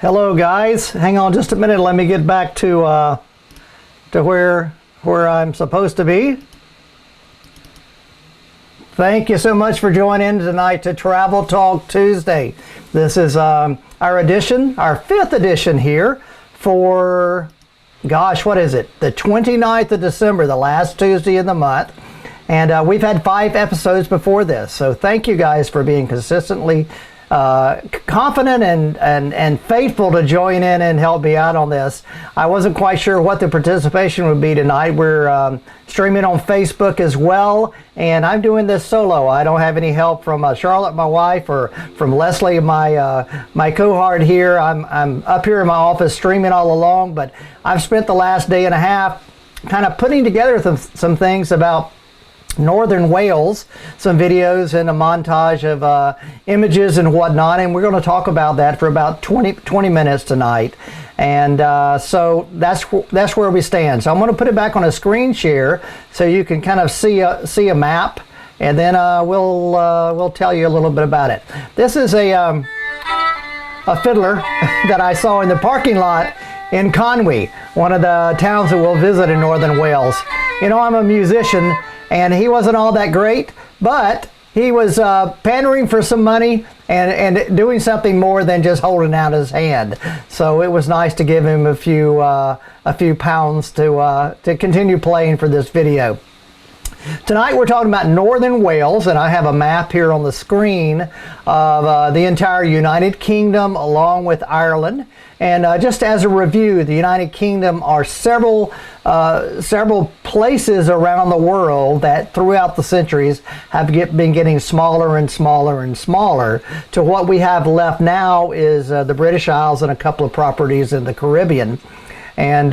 Hello guys, hang on just a minute. Let me get back to where I'm supposed to be. Thank you so much for joining tonight to Travel Talk Tuesday. This is our edition, our 5th edition here for, gosh, what is it? The 29th of December, the last Tuesday in the month. And we've had 5 episodes before this. So thank you guys for being consistently confident and faithful to join in and help me out on this. I wasn't quite sure what the participation would be tonight. We're streaming on Facebook as well, and I'm doing this solo. I don't have any help from Charlotte, my wife, or from Leslie, my cohort here. I'm up here in my office streaming all along, but I've spent the last day and a half kind of putting together some things about Northern Wales, some videos and a montage of images and whatnot, and we're going to talk about that for about 20 minutes tonight. And so that's where we stand. So I'm going to put it back on a screen share so you can kind of see a map, and then we'll tell you a little bit about it. This is a fiddler that I saw in the parking lot in Conwy, one of the towns that we'll visit in Northern Wales. You know, I'm a musician, and he wasn't all that great, but he was pandering for some money and doing something more than just holding out his hand. So it was nice to give him a few pounds to continue playing for this video. Tonight we're talking about Northern Wales, and I have a map here on the screen of the entire United Kingdom along with Ireland. And just as a review, the United Kingdom are several places around the world that throughout the centuries have been getting smaller and smaller and smaller to what we have left now is the British Isles and a couple of properties in the Caribbean. And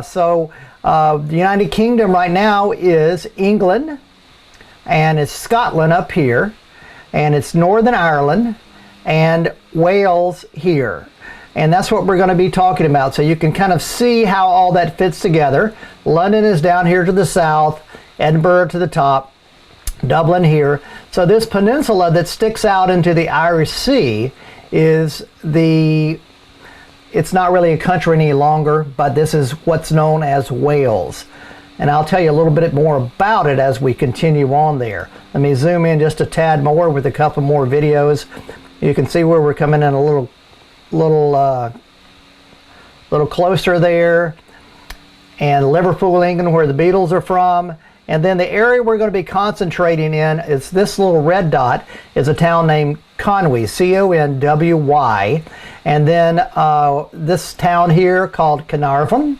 so the United Kingdom right now is England, and it's Scotland up here, and it's Northern Ireland and Wales here. And that's what we're going to be talking about. So you can kind of see how all that fits together. London is down here to the south, Edinburgh to the top, Dublin here. So this peninsula that sticks out into the Irish Sea is it's not really a country any longer, but this is what's known as Wales. And I'll tell you a little bit more about it as we continue on there. Let me zoom in just a tad more with a couple more videos. You can see where we're coming in a little closer there, and Liverpool, England, where the Beatles are from. And then the area we're going to be concentrating in is this little red dot is a town named Conwy, C-O-N-W-Y, and then this town here called Carnarvon,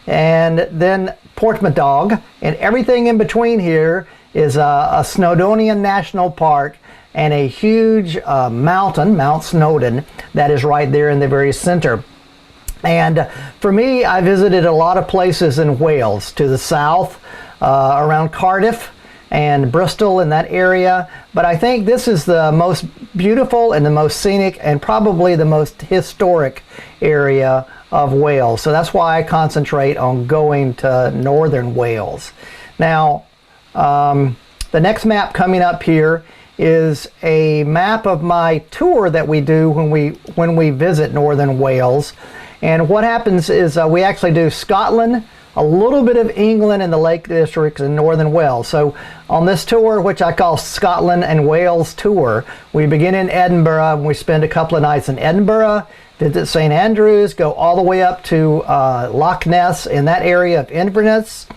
and then Portmadog, and everything in between here is a Snowdonian National Park and a huge mountain, Mount Snowden, that is right there in the very center. And for me, I visited a lot of places in Wales, to the south, around Cardiff and Bristol in that area. But I think this is the most beautiful and the most scenic and probably the most historic area of Wales. So that's why I concentrate on going to Northern Wales. Now, the next map coming up here is a map of my tour that we do when we visit Northern Wales. And what happens is we actually do Scotland, a little bit of England and the Lake Districts in Northern Wales. So on this tour, which I call Scotland and Wales Tour, we begin in Edinburgh, and we spend a couple of nights in Edinburgh, visit St. Andrews, go all the way up to Loch Ness in that area of Inverness.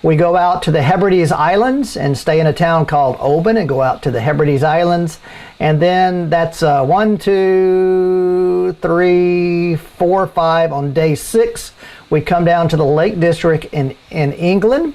We go out to the Hebrides Islands and stay in a town called Oban and go out to the Hebrides Islands. And then that's 1, 2, 3, 4, 5. On day 6, we come down to the Lake District in England,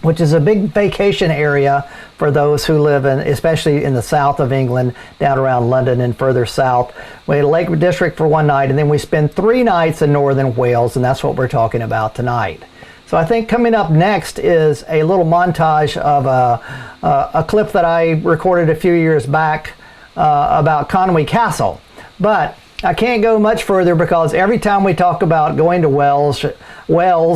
which is a big vacation area for those who live in, especially in the south of England, down around London and further south. We had a Lake District for 1 night, and then we spend 3 nights in Northern Wales, and that's what we're talking about tonight. So I think coming up next is a little montage of a clip that I recorded a few years back about Conwy Castle. But I can't go much further because every time we talk about going to Wales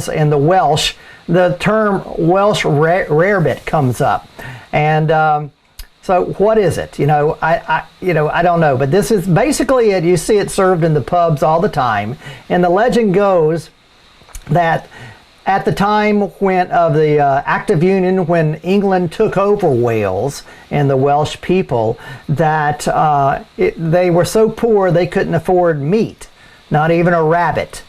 and the Welsh, the term Welsh rarebit comes up. And So what is it? I don't know, but this is basically it. You see it served in the pubs all the time, and the legend goes that at the time of the Act of Union, when England took over Wales and the Welsh people, that they were so poor they couldn't afford meat, not even a rabbit,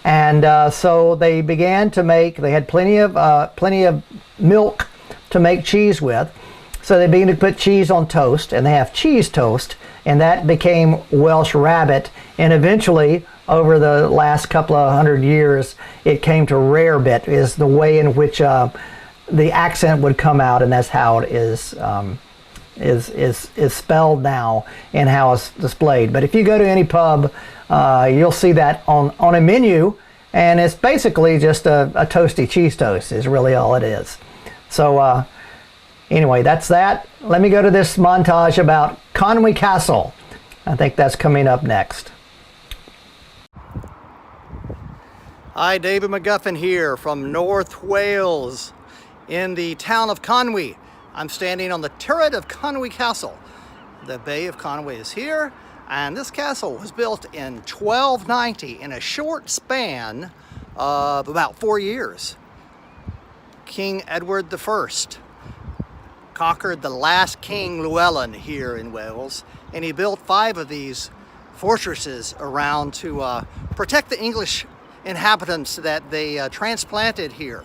and so they began to make. They had plenty of milk to make cheese with. So they began to put cheese on toast, and they have cheese toast, and that became Welsh rabbit. And eventually, over the last couple of 100 years, it came to rarebit, is the way in which the accent would come out, and that's how it is spelled now and how it's displayed. But if you go to any pub, you'll see that on a menu, and it's basically just a toasty cheese toast is really all it is. So. Anyway, that's that. Let me go to this montage about Conwy Castle. I think that's coming up next. Hi, David McGuffin here from North Wales in the town of Conwy. I'm standing on the turret of Conwy Castle. The Bay of Conwy is here, and this castle was built in 1290 in a short span of about 4 years. King Edward I conquered the last King Llewellyn here in Wales, and he built 5 of these fortresses around to protect the English inhabitants that they transplanted here,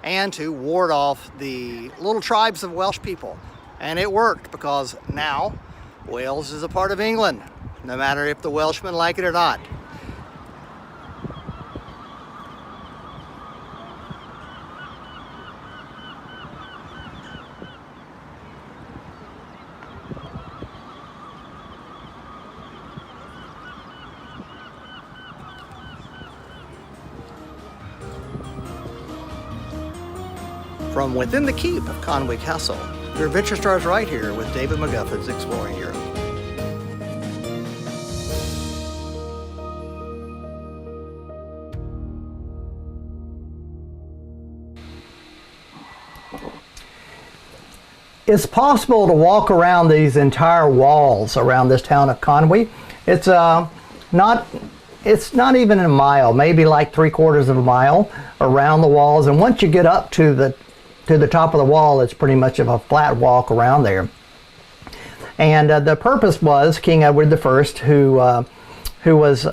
and to ward off the little tribes of Welsh people. And it worked, because now Wales is a part of England, no matter if the Welshmen like it or not. From within the keep of Conwy Castle, your adventure starts right here with David McGuffin's Exploring Europe. It's possible to walk around these entire walls around this town of Conwy. It's not even a mile, maybe like 3/4 of a mile around the walls. And once you get up to the top of the wall, it's pretty much of a flat walk around there. And the purpose was King Edward I, who was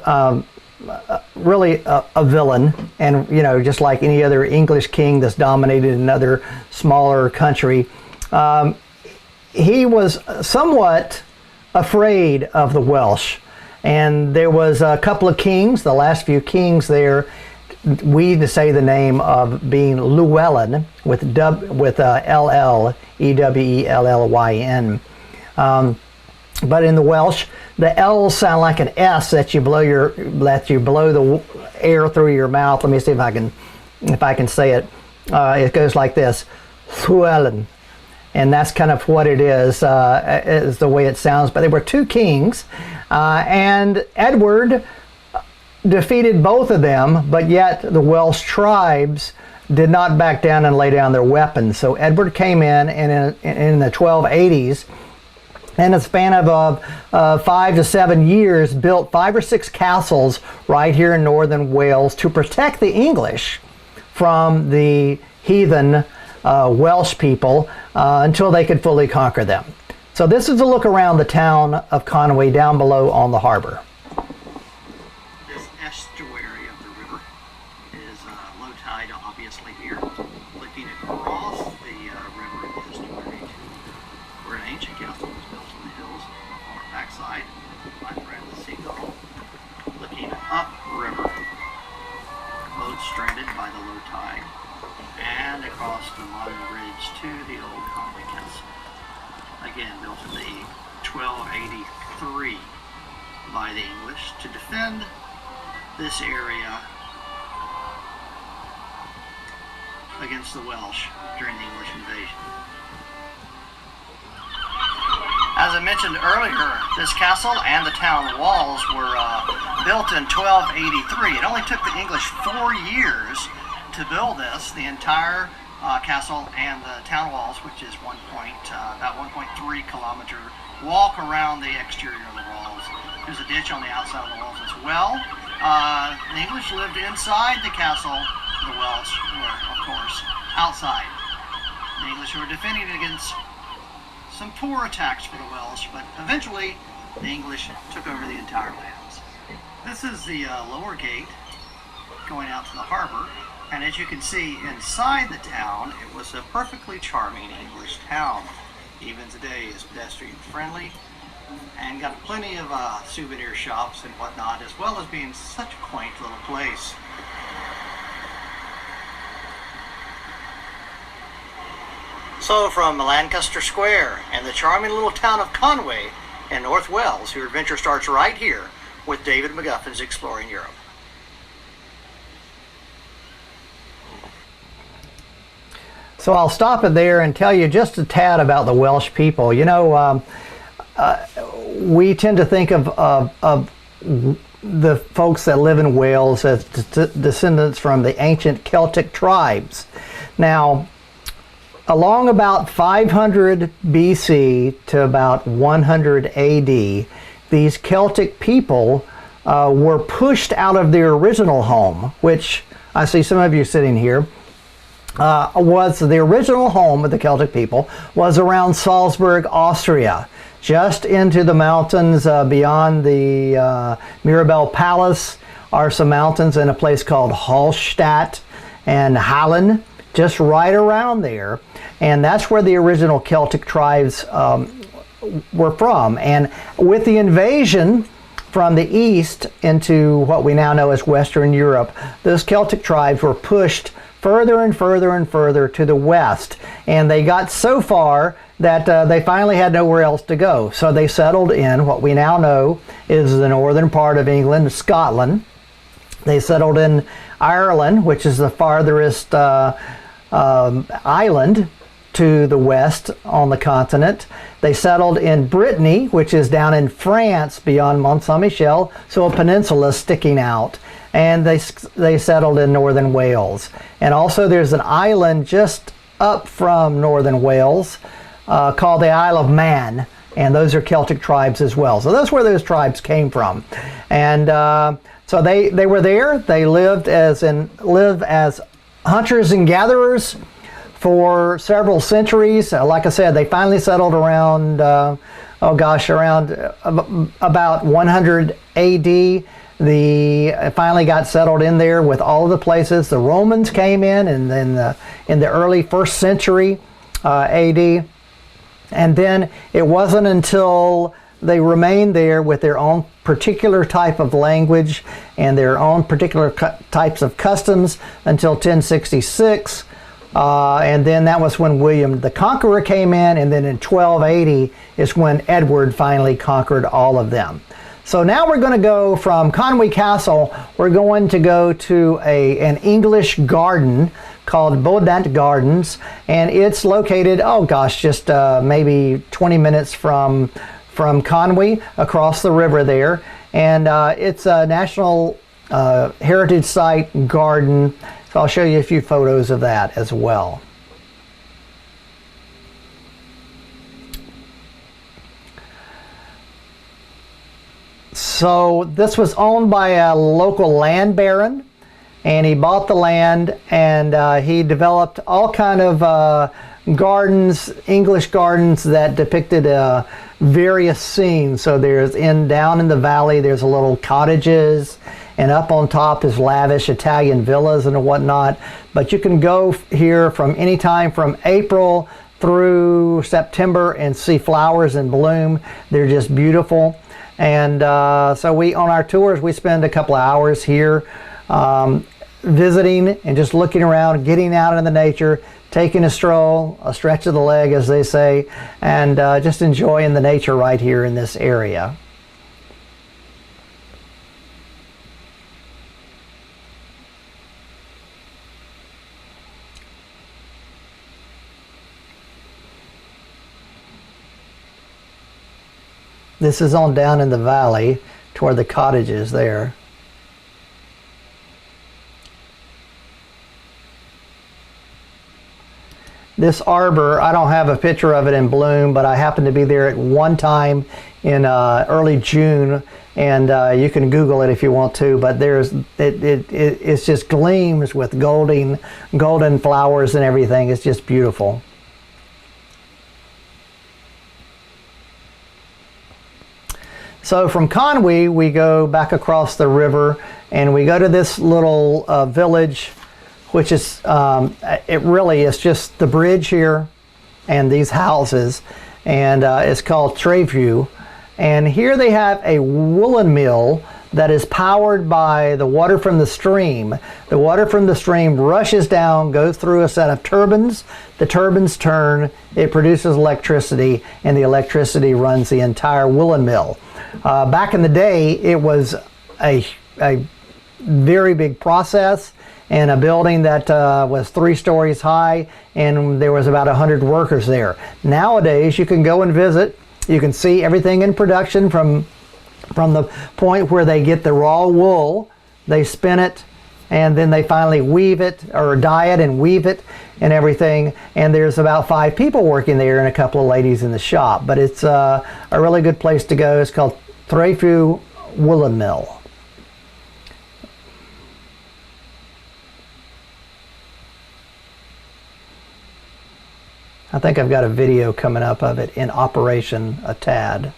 really a villain, and just like any other English king that's dominated another smaller country, he was somewhat afraid of the Welsh. And there was a couple of kings, the last few kings there, we to say the name of being Llewellyn with LL, EWELLYN. But in the Welsh, the L's sound like an S that you blow the air through your mouth. Let me see if I can say it. It goes like this, Llewellyn. And that's kind of what it is the way it sounds. But there were 2 kings, and Edward defeated both of them, but yet the Welsh tribes did not back down and lay down their weapons. So Edward came in, and in the 1280s, in a span of 5 to 7 years, built 5 or 6 castles right here in northern Wales to protect the English from the heathen Welsh people until they could fully conquer them. So this is a look around the town of Conwy down below on the harbor. This estuary of the river is low tide, obviously here. Looking across the river in the estuary where an ancient castle was built on the hills on our backside, right around the seagull. Looking upriver, boats stranded by the low tide, and across the modern bridge to the old Conwy Castle. Again, built in the 1283 by the English to defend this area against the Welsh during the English invasion. As I mentioned earlier, this castle and the town walls were built in 1283. It only took the English 4 years to build this. The entire castle and the town walls, which is about 1.3 kilometer walk around the exterior of the walls. There's a ditch on the outside of the walls as well. The English lived inside the castle. The Welsh were, of course, outside. The English were defending against some poor attacks for the Welsh, but eventually the English took over the entire lands. This is the lower gate going out to the harbor, and as you can see inside the town, it was a perfectly charming English town. Even today is pedestrian friendly and got plenty of souvenir shops and whatnot, as well as being such a quaint little place. So from Lancaster Square and the charming little town of Conway in North Wales, your adventure starts right here with David McGuffin's Exploring Europe. So I'll stop it there and tell you just a tad about the Welsh people. You know, we tend to think of the folks that live in Wales as descendants from the ancient Celtic tribes. Now, along about 500 BC to about 100 AD, these Celtic people were pushed out of their original home, which I see some of you sitting here. Was the original home of the Celtic people was around Salzburg, Austria, just into the mountains beyond the Mirabell Palace are some mountains in a place called Hallstatt and Hallen, just right around there. And that's where the original Celtic tribes were from. And with the invasion from the east into what we now know as Western Europe, those Celtic tribes were pushed further and further and further to the west. And they got so far that they finally had nowhere else to go. So they settled in what we now know is the northern part of England, Scotland. They settled in Ireland, which is the farthest island to the west on the continent. They settled in Brittany, which is down in France beyond Mont Saint-Michel, so a peninsula sticking out. And they settled in northern Wales. And also there's an island just up from northern Wales called the Isle of Man, and those are Celtic tribes as well. So that's where those tribes came from. And so they were there. They live as hunters and gatherers for several centuries. Like I said, they finally settled around around about 100 AD. They finally got settled in there with all of the places. The Romans came in, and then in the early 1st century AD. And then it wasn't until they remained there with their own particular type of language and their own particular types of customs until 1066. And then that was when William the Conqueror came in, and then in 1280 is when Edward finally conquered all of them. So now we're going to go from Conway Castle, we're going to go to an English garden called Bodant Gardens, and it's located, just maybe 20 minutes from Conway, across the river there. And it's a National Heritage Site garden, so I'll show you a few photos of that as well. So this was owned by a local land baron, and he bought the land, and he developed all kind of gardens, English gardens that depicted various scenes. So there's down in the valley, there's a little cottages, and up on top is lavish Italian villas and whatnot. But you can go here from any time from April through September and see flowers in bloom. They're just beautiful. And so on our tours, we spend a couple of hours here visiting and just looking around, getting out in the nature, taking a stroll, a stretch of the leg, as they say, and just enjoying the nature right here in this area. This is on down in the valley toward the cottages there. this arbor, I don't have a picture of it in bloom, but I happened to be there at one time in early June, and you can Google it if you want to, but it's just gleams with golden flowers and everything. It's just beautiful. So from Conwy, we go back across the river, and we go to this little village, which is, it really is just the bridge here and these houses, and it's called Treview. And here they have a woolen mill that is powered by the water from the stream. The water from the stream rushes down, goes through a set of turbines. The turbines turn, it produces electricity, and the electricity runs the entire woolen mill. Back in the day, it was a very big process, and a building that was 3 stories high, and there was about 100 workers there. Nowadays, you can go and visit. You can see everything in production from the point where they get the raw wool, they spin it, and then they finally weave it, or dye it and weave it and everything. And there's about 5 people working there and a couple of ladies in the shop. But it's a really good place to go. It's called Treview Woolen Mill. I think I've got a video coming up of it in operation a tad.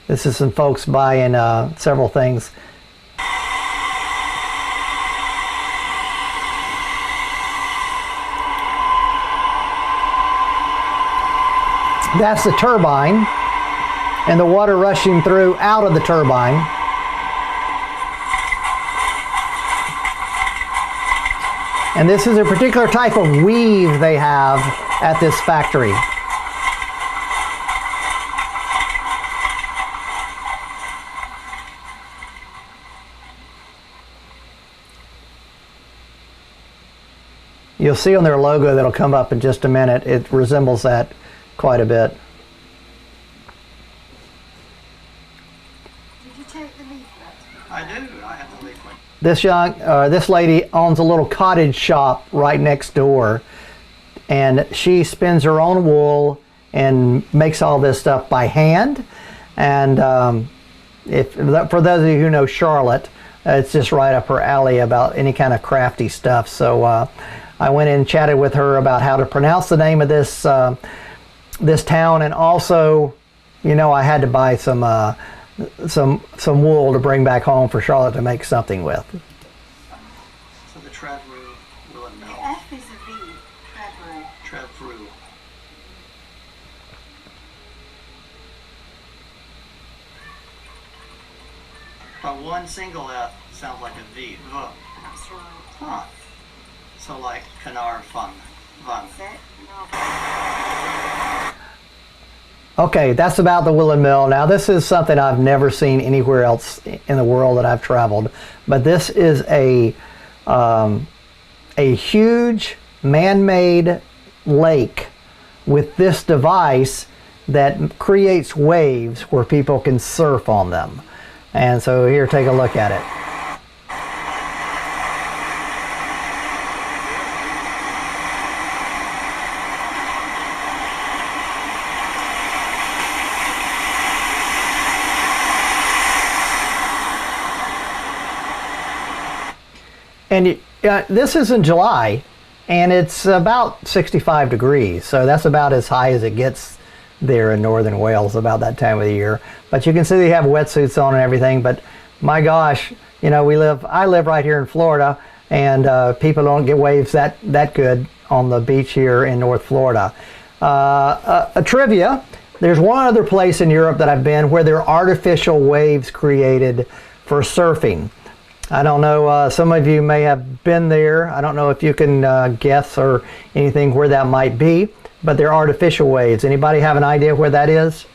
This is some folks buying several things. That's the turbine, and the water rushing through out of the turbine. And this is a particular type of weave they have at this factory. You'll see on their logo that'll come up in just a minute, it resembles that quite a bit. Did you take the leaflet? I do. I have the leaflet. This lady owns a little cottage shop right next door, and she spins her own wool and makes all this stuff by hand. And for those of you who know Charlotte, it's just right up her alley about any kind of crafty stuff. So I went in and chatted with her about how to pronounce the name of this this town, and also, you know, I had to buy some wool to bring back home for Charlotte to make something with. So the Treview Woolen Mill. The F is a V. Treview. Treview. But one single F sounds like a V. Vuh. That's right. Huh. So like Canar Fun. Fun. That's it. No. Okay, that's about the woolen mill. Now this is something I've never seen anywhere else in the world that I've traveled, but this is a huge man-made lake with this device that creates waves where people can surf on them. And so here, take a look at it. And this is in July, and it's about 65 degrees, so that's about as high as it gets there in northern Wales about that time of the year. But you can see they have wetsuits on and everything, but my gosh, you know, I live right here in Florida, and people don't get waves that good on the beach here in North Florida. A trivia, there's one other place in Europe that I've been where there are artificial waves created for surfing. I don't know, some of you may have been there. I don't know if you can guess or anything where that might be, but they're artificial waves. Anybody have an idea where that is?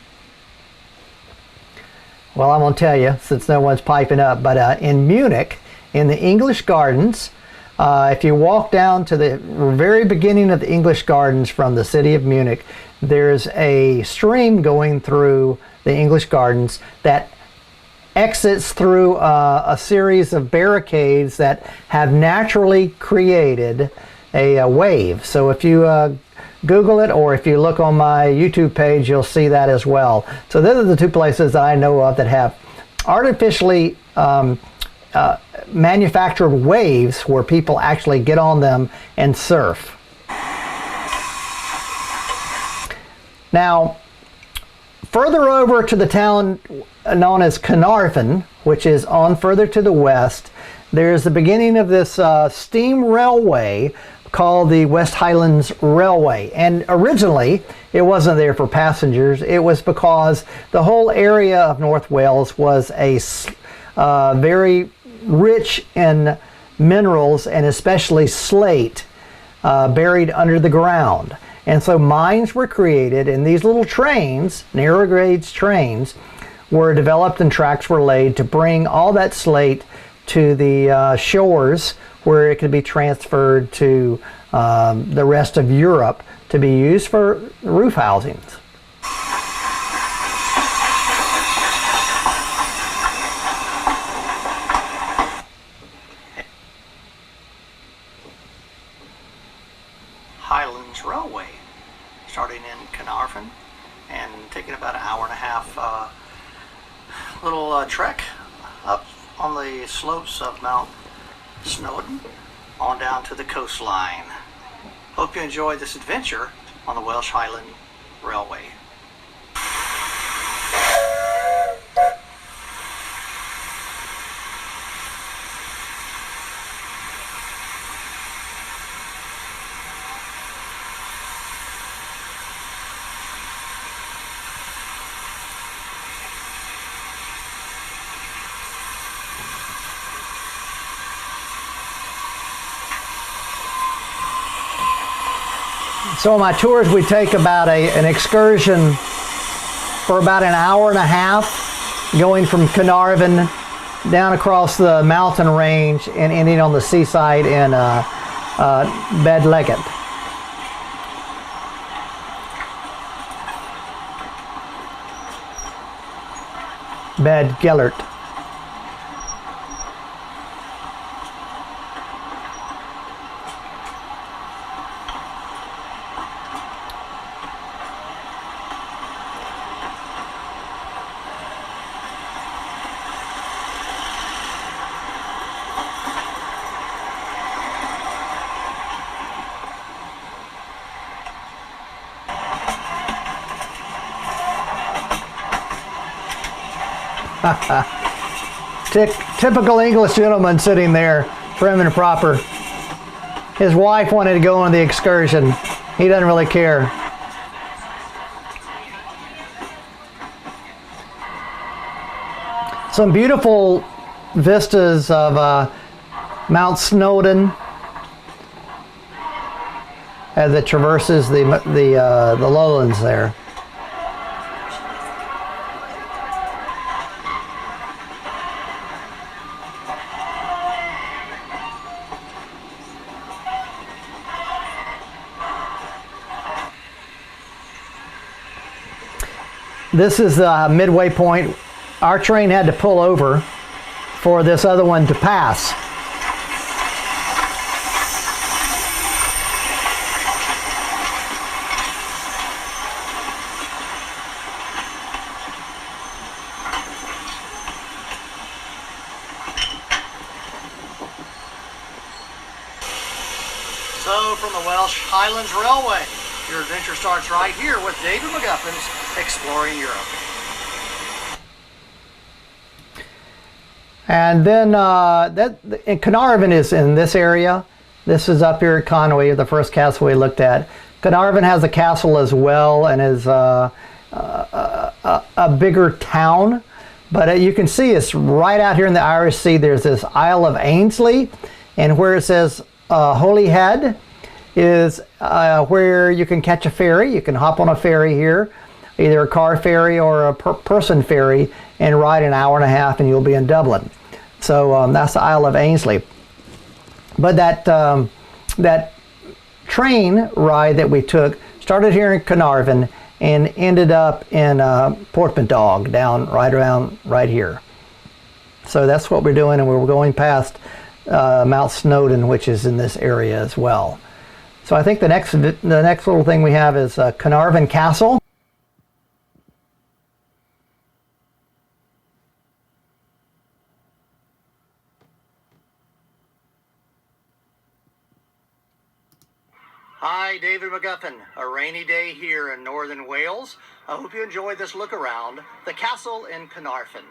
Well, I'm going to tell you, since no one's piping up, but in Munich, in the English Gardens, if you walk down to the very beginning of the English Gardens from the city of Munich, there's a stream going through the English Gardens that exits through a series of barricades that have naturally created a wave. So if you Google it, or if you look on my YouTube page, you'll see that as well. So those are the two places that I know of that have artificially manufactured waves where people actually get on them and surf. Now, further over to the town known as Carnarvon, which is on further to the west, there's the beginning of this steam railway called the West Highlands Railway. And originally, it wasn't there for passengers. It was because the whole area of North Wales was a very rich in minerals, and especially slate, buried under the ground. And so mines were created, and these little trains, narrow gauge trains, were developed and tracks were laid to bring all that slate to the shores where it could be transferred to the rest of Europe to be used for roof housings. Highlands Railway, starting in Carnarvon and taking about an hour and a half little trek up on the slopes of Mount Snowden on down to the coastline. Hope you enjoyed this adventure on the Welsh Highland Railway. So on my tours, we take about an excursion for about an hour and a half, going from Carnarvon down across the mountain range and ending on the seaside in Bedlegget. Bedgellert. Typical English gentleman sitting there, prim and proper. His wife wanted to go on the excursion. He doesn't really care. Some beautiful vistas of Mount Snowden as it traverses the lowlands there. This is the midway point. Our train had to pull over for this other one to pass. So from the Welsh Highlands Railway, your adventure starts right here with David McGuffin's Exploring Europe. And then and Carnarvon is in this area. This is up here at Conway, the first castle we looked at. Carnarvon has a castle as well and is a bigger town. But you can see it's right out here in the Irish Sea. There's this Isle of Ainslie, and where it says Holyhead is where you can catch a ferry. You can hop on a ferry here, either a car ferry or a person ferry, and ride an hour and a half and you'll be in Dublin. So that's the Isle of Ainslie. But that train ride that we took started here in Carnarvon and ended up in Portmandog, down right around right here. So that's what we're doing, and we're going past Mount Snowden, which is in this area as well. So I think the next little thing we have is Carnarvon Castle. Hi, David McGuffin. A rainy day here in northern Wales. I hope you enjoyed this look around the castle in Carnarvon.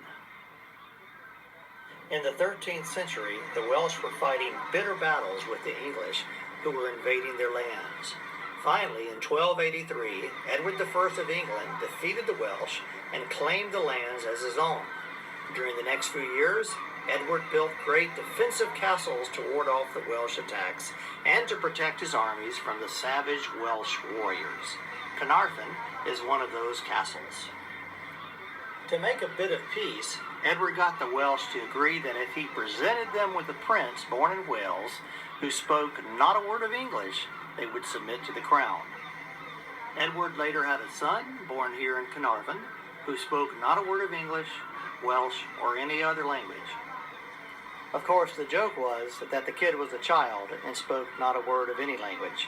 In the 13th century, the Welsh were fighting bitter battles with the English, who were invading their lands. Finally, in 1283, Edward I of England defeated the Welsh and claimed the lands as his own. During the next few years, Edward built great defensive castles to ward off the Welsh attacks and to protect his armies from the savage Welsh warriors. Carnarvon is one of those castles. To make a bit of peace, Edward got the Welsh to agree that if he presented them with a prince born in Wales who spoke not a word of English, they would submit to the crown. Edward later had a son born here in Carnarvon who spoke not a word of English, Welsh, or any other language. Of course, the joke was that the kid was a child and spoke not a word of any language.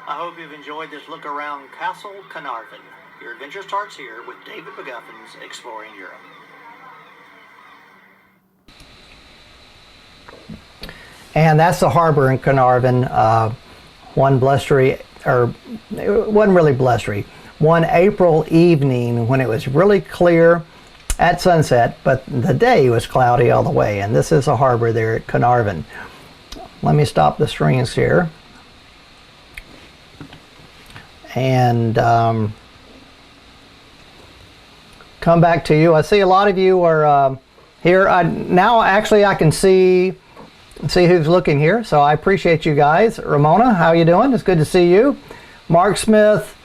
I hope you've enjoyed this look around Castle Carnarvon. Your adventure starts here with David McGuffin's Exploring Europe. And that's the harbor in Carnarvon. One blustery, or it wasn't really blustery, one April evening when it was really clear at sunset, but the day was cloudy all the way. And this is a harbor there at Carnarvon. Let me stop the screens here. And come back to you. I see a lot of you are here. Now actually I can see who's looking here, so I appreciate you guys. Ramona, how you doing? It's good to see you. Mark Smith,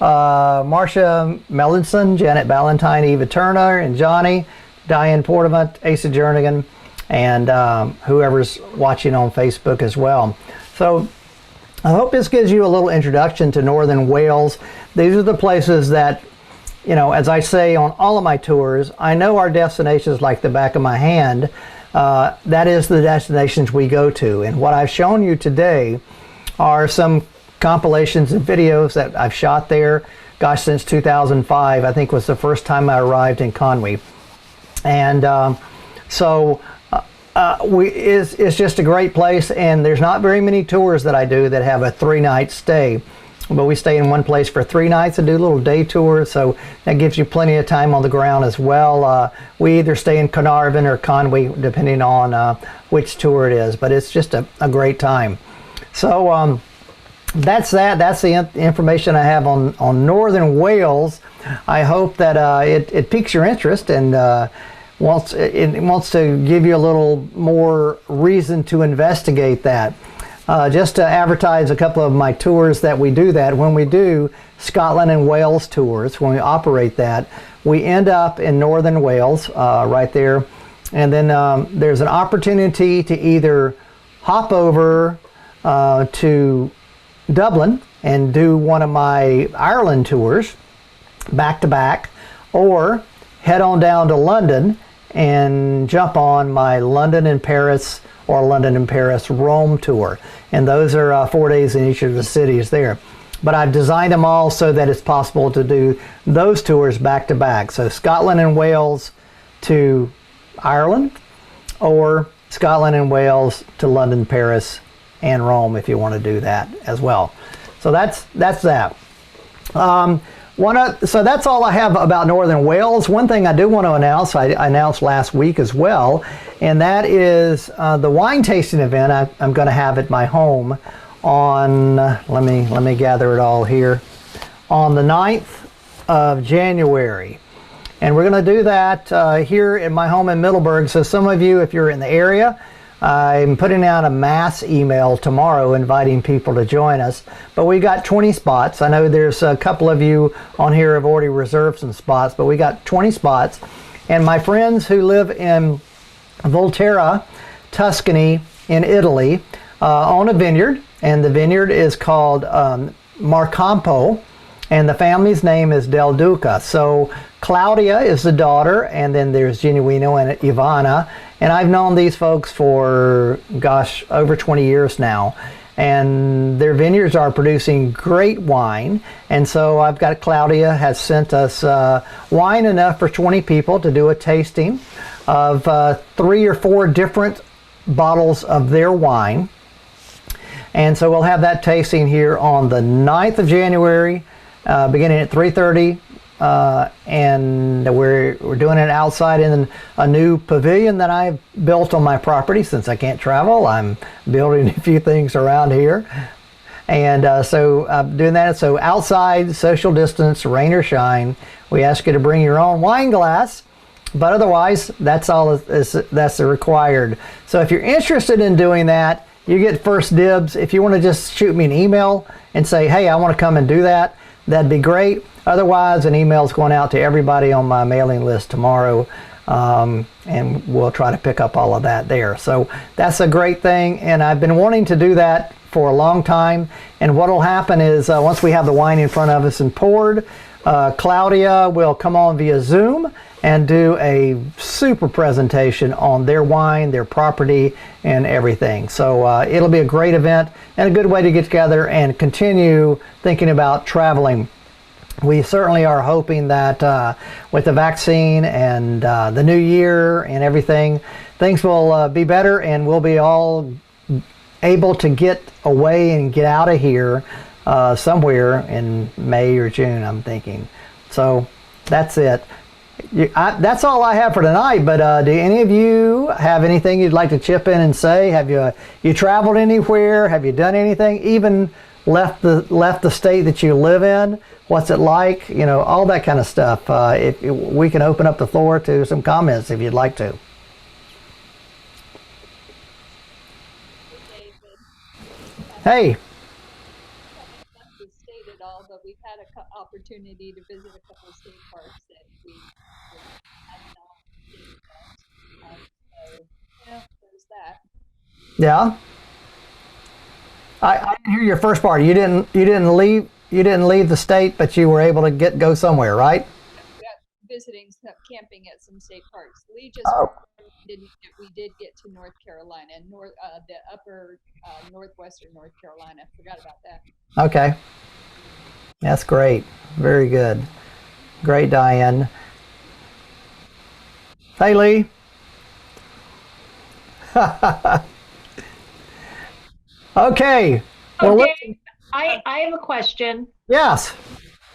Marcia Melanson, Janet Ballantyne, Eva Turner, and Johnny, Diane Portavant, Asa Jernigan, and whoever's watching on Facebook as well. So I hope this gives you a little introduction to Northern Wales. These are the places that, you know, as I say on all of my tours, I know our destinations like the back of my hand. That is the destinations we go to. And what I've shown you today are some compilations and videos that I've shot there, gosh, since 2005, I think was the first time I arrived in Conwy. And it's just a great place, and there's not very many tours that I do that have a 3-night stay. But we stay in one place for 3 nights and do little day tours, so that gives you plenty of time on the ground as well. We either stay in Carnarvon or Conwy, depending on which tour it is, but it's just a great time. So that's that. That's the information I have on Northern Wales. I hope that it piques your interest and wants to give you a little more reason to investigate that. Just to advertise a couple of my tours that we do that. When we do Scotland and Wales tours, when we operate that, we end up in Northern Wales, right there. And then there's an opportunity to either hop over to Dublin and do one of my Ireland tours back to back, or head on down to London and jump on my London and Paris or London and Paris Rome tour. And those are 4 days in each of the cities there. But I've designed them all so that it's possible to do those tours back to back. So Scotland and Wales to Ireland, or Scotland and Wales to London, Paris, and Rome if you want to do that as well. So that's that. So that's all I have about Northern Wales. One thing I do want to announce, I announced last week as well, and that is the wine tasting event I'm going to have at my home on, let me gather it all here, on the 9th of January. And we're going to do that here at my home in Middleburg. So some of you, if you're in the area, I'm putting out a mass email tomorrow inviting people to join us. But we got 20 spots. I know there's a couple of you on here have already reserved some spots, but we got 20 spots. And my friends who live in Volterra, Tuscany in Italy, own a vineyard. And the vineyard is called Marcampo. And the family's name is Del Duca. So Claudia is the daughter, and then there's Genuino and Ivana. And I've known these folks for, gosh, over 20 years now. and their vineyards are producing great wine. And so I've got Claudia has sent us wine enough for 20 people to do a tasting of 3 or 4 different bottles of their wine. And so we'll have that tasting here on the 9th of January, beginning at 3:30. And we're doing it outside in a new pavilion that I've built on my property. Since I can't travel, I'm building a few things around here. And so I'm doing that. So outside, social distance, rain or shine. We ask you to bring your own wine glass. But otherwise, that's all that's required. So if you're interested in doing that, you get first dibs. If you want to just shoot me an email and say, hey, I want to come and do that, that'd be great. Otherwise, an email is going out to everybody on my mailing list tomorrow, and we'll try to pick up all of that there. So that's a great thing, and I've been wanting to do that for a long time. And what will happen is once we have the wine in front of us and poured, Claudia will come on via Zoom and do a super presentation on their wine, their property, and everything. So it'll be a great event and a good way to get together and continue thinking about traveling. We certainly are hoping that with the vaccine and the new year and everything, things will be better, and we'll be all able to get away and get out of here somewhere in May or June, I'm thinking. So that's it. That's all I have for tonight, but do any of you have anything you'd like to chip in and say? Have you traveled anywhere? Have you done anything? Even left the state that you live in? What's it like? You know, all that kind of stuff. If we can open up the floor to some comments if you'd like to. Hey. The state at all, but we've had an opportunity to visit a couple of state parks that we had not seen yet. So yeah, there's that. Yeah. I didn't hear your first part. You didn't leave the state, but you were able to go somewhere, right? Yeah, visiting, camping at some state parks. Lee just we did get to North Carolina and the upper northwestern North Carolina. Forgot about that. Okay. That's great. Very good. Great, Diane. Hey, Lee. Okay. Well, Okay, I have a question. yes.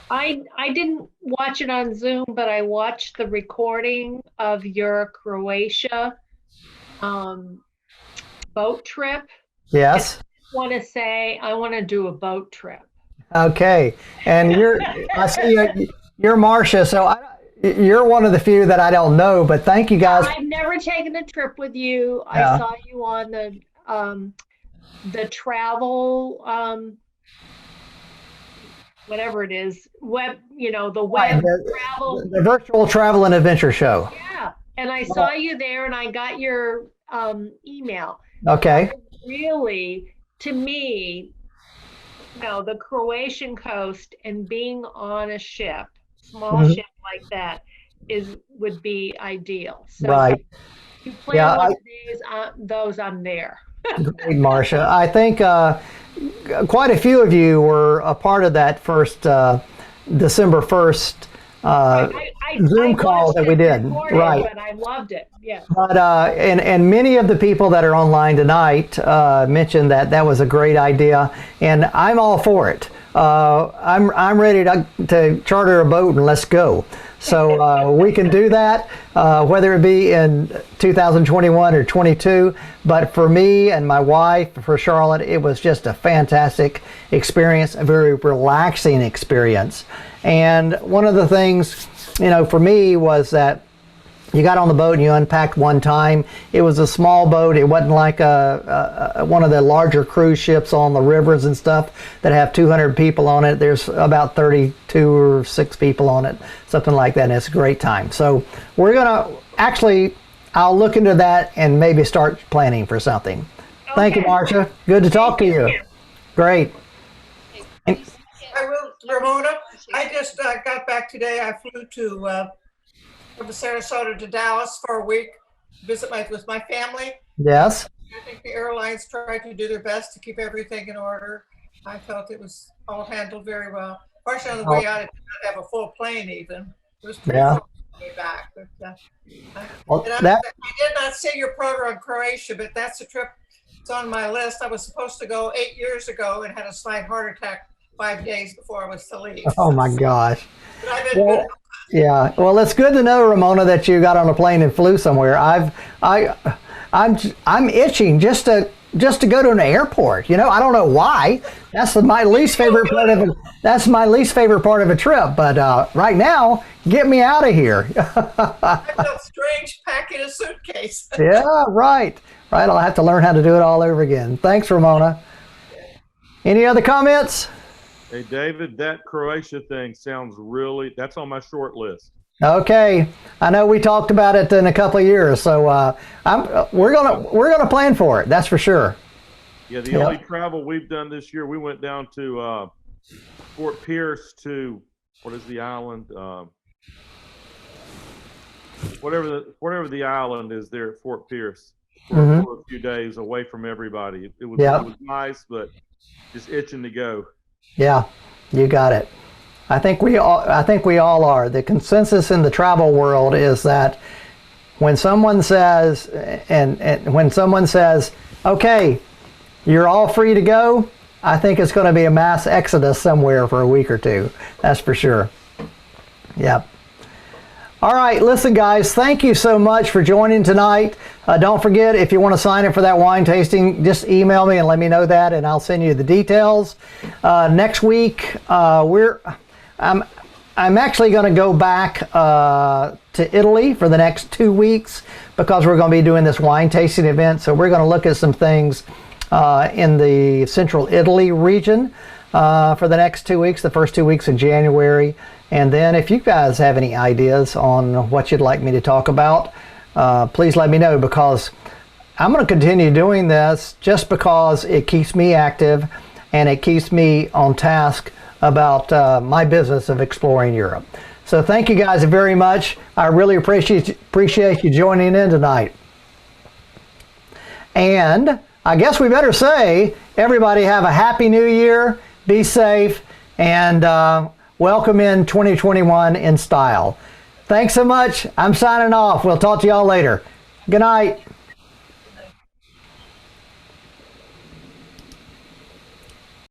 I didn't watch it on Zoom, but I watched the recording of your Croatia boat trip. Yes. I want to say I want to do a boat trip. Okay. And I see you're Marcia, so you're one of the few that I don't know, but thank you guys. I've never taken a trip with you. Yeah. I saw you on the travel whatever it is, web, the web travel. The virtual travel and adventure show. Yeah. And I saw you there and I got your email. Okay. Really, to me, the Croatian coast and being on a ship, small ship like that, would be ideal. So right. You plan one of these, those I'm there. Great, Marcia. I think quite a few of you were a part of that first December 1st Zoom call that we did. Right. But I loved it. Yeah. But and many of the people that are online tonight mentioned that was a great idea, and I'm all for it. I'm ready to charter a boat and let's go. So we can do that, whether it be in 2021 or 22. But for me and my wife, for Charlotte, it was just a fantastic experience, a very relaxing experience. And one of the things, for me was that you got on the boat and you unpacked one time. It was a small boat. It wasn't like one of the larger cruise ships on the rivers and stuff that have 200 people on it. There's about 32 or 6 people on it, something like that, and it's a great time. So we're going to I'll look into that and maybe start planning for something. Okay. Thank you, Marcia. Good to talk to you. Great. Ramona, I just got back today. I flew from Sarasota to Dallas for a week, visit with my family. Yes. I think the airlines tried to do their best to keep everything in order. I felt it was all handled very well. Fortunately, on the way out, it did not have a full plane even. It was pretty Yeah. full on the way back. But, Well, and I did not see your program, Croatia, but that's a trip. It's on my list. I was supposed to go 8 years ago and had a slight heart attack 5 days before I was to leave. oh my gosh. But I've been Well, yeah. Well, it's good to know, Ramona, that you got on a plane and flew somewhere. I'm itching just to go to an airport. You know, I don't know why. That's my least favorite part of it. That's my least favorite part of a trip. But right now, get me out of here. I felt strange packing a suitcase. Yeah, right. Right. I'll have to learn how to do it all over again. Thanks, Ramona. Any other comments? Hey, David, that Croatia thing sounds that's on my short list. Okay, I know we talked about it in a couple of years, so we're gonna plan for it. That's for sure. Yeah, the only travel we've done this year, we went down to Fort Pierce to what is the island? Whatever the island is there at Fort Pierce for a few days away from everybody. It was nice, but just itching to go. Yeah, you got it. I think we all are. The consensus in the travel world is that when someone says, okay, you're all free to go, I think it's going to be a mass exodus somewhere for a week or two. That's for sure. Yep. All right, listen, guys, thank you so much for joining tonight. Don't forget, if you want to sign up for that wine tasting, just email me and let me know that, and I'll send you the details. Next week, I'm actually going to go back to Italy for the next 2 weeks because we're going to be doing this wine tasting event. So we're going to look at some things in the central Italy region for the next 2 weeks, the first 2 weeks of January. And then if you guys have any ideas on what you'd like me to talk about, please let me know, because I'm going to continue doing this just because it keeps me active and it keeps me on task about my business of exploring Europe. So thank you guys very much. I really appreciate you joining in tonight. And I guess we better say, everybody have a happy new year, be safe, and welcome in 2021 in style. Thanks so much. I'm signing off. We'll talk to y'all later. Good night.